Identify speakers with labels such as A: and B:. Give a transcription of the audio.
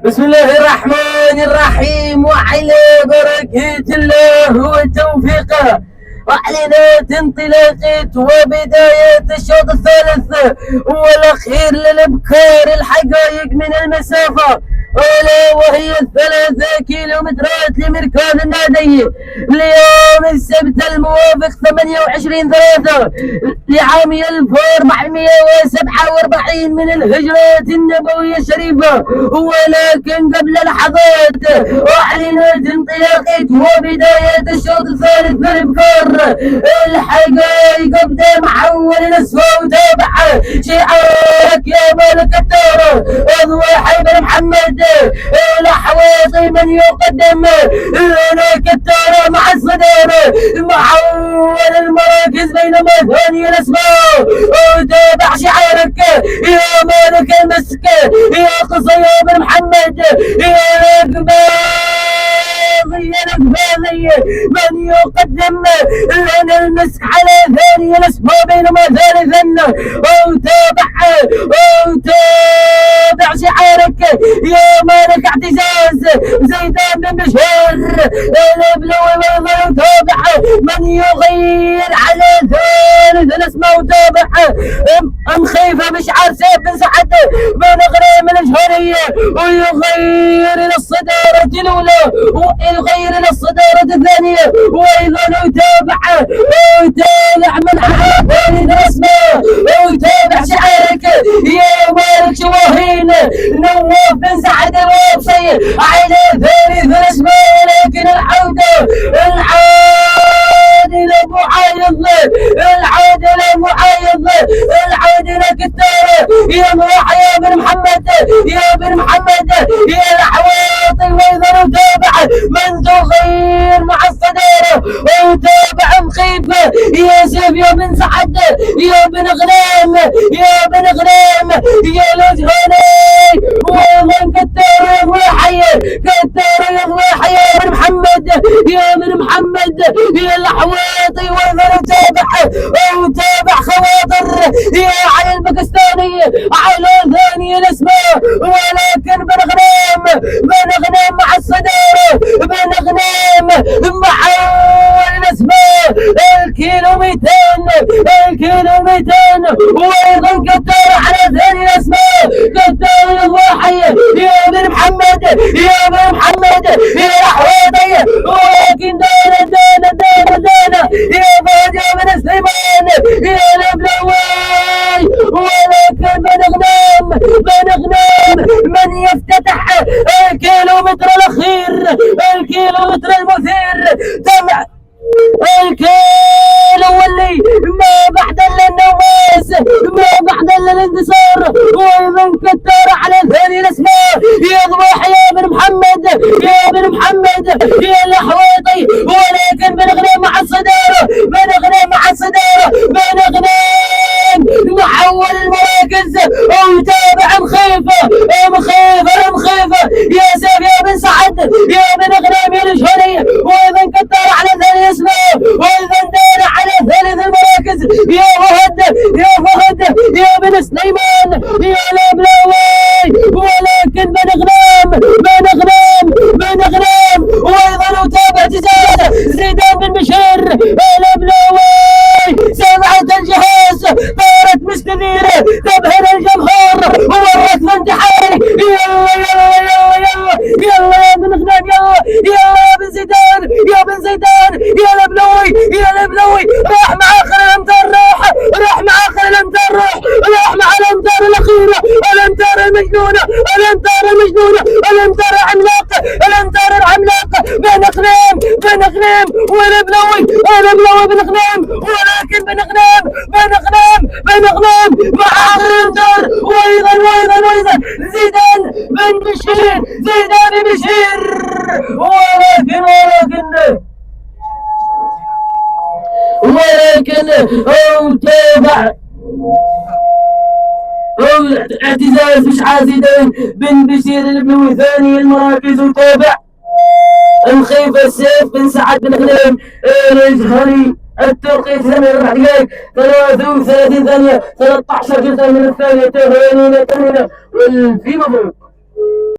A: بسم الله الرحمن الرحيم، وعلى بركة الله وتوفيقه وعلينا انطلاقة وبداية الشوط الثالث والأخير للإبكار الحقائق من المسافة، ألا وهي 3 كيلومترات لمركز النادي ليوم السبت الموافق 28/3 لعام 1447 من الهجرة النبوية الشريفة. ولكن قبل لحظات أعلنت انطلاقة وبداية الشوط الثالث من الإبكار الحقائق قدام أول نصف وتابع شعارك يا مالك الدار أضواحي بن محمد الأحواطي من يقدم لنا كالتارة مع الصدارة مع أول المراكز بينما ثاني الأسماء وتابع شعارك يا مالك المسك يا قصي بن محمد يا الأقباضي من يقدم لنا المسك على ثاني الأسماء بينما ثالثا وتابع شعارك يا مالك اعتزاز زيدان بن بشار البلوي وتابع من يغير على ثالث الاسماء وتابع ام خيفه بشعار سيف بن سعد بن غريم الجهريه ويغير الى الصداره الاولى ويغير الى الصداره الثانيه وايضا يتابع من على ثالث الاسماء ويتابع شعارك يا مالك شواهين نواف بن سعد الوابصي على ثالث الاسماء. ولكن العوده الى معايض العوده كالتارة يا مروحه يا بن محمد يا الحواطي وايضا يتابع من تغير مع الصداره ويتابع مخيفه يا سيف يا بن سعد يا بن غنام يا لجهاني وايضا كالتارة يضوي حي يا بن محمد يا الحواطي وايضا يتابع خواطر يا علي الباكستاني على ثاني الاسماء. ولكن بن غنام مع الصداره بن غنام مع الاسماء الكيلو 200 وايضا كالتارة على ثاني الاسماء كالتارة يضوي حي يا بن محمد يا الحواطي. ولكن دانا يا فهد يا بن سليمان يا البلوي. ولكن بن غنام من يفتتح الكيلومتر الاخير الكيلومتر المثير تبع الكيلو واللي ما بعد النواس ما بعد الانتصار وايضا كالتارة على ثاني الاسماء يضوح يا بن محمد يا الحواطي. ولكن بن غنام مع الصداره بن غنام محول المراكز ويتابع مخيفه يا سيف يا بن سعد يا بن غنام يا الجهري وايضا كالتارة على ثاني الاسماء وايضا دار على ثالث المراكز يا فهد يا بن سليمان يا البلاوي. ولكن بن غنام وايضا يتابع تجارة زيدان بن بشير البلاوي. سمعت الجهاز طارت مستديرة تبهر الجمهور وورت الانتحار. يلا يا بن غنام يلا يا بن زيدان يا البلوي راح مع اخر الامتار راح مع مع الامتار الاخيره الامتار المجنونه الامتار العملاقه بن غنام والبلوي بن غنام. ولكن بن غنام مع اخر الامتار وايضا زيدان بن بشير ولكن تابع اعتزاز بشعار زيدان بن بشير البلوي ثاني المراكز وتابع مخيفة سيف بن سعد بن غنام الجهري التوقيت 4 دقائق 33 ثانية 13 جزءا من الثانية 80 والفي مبروك.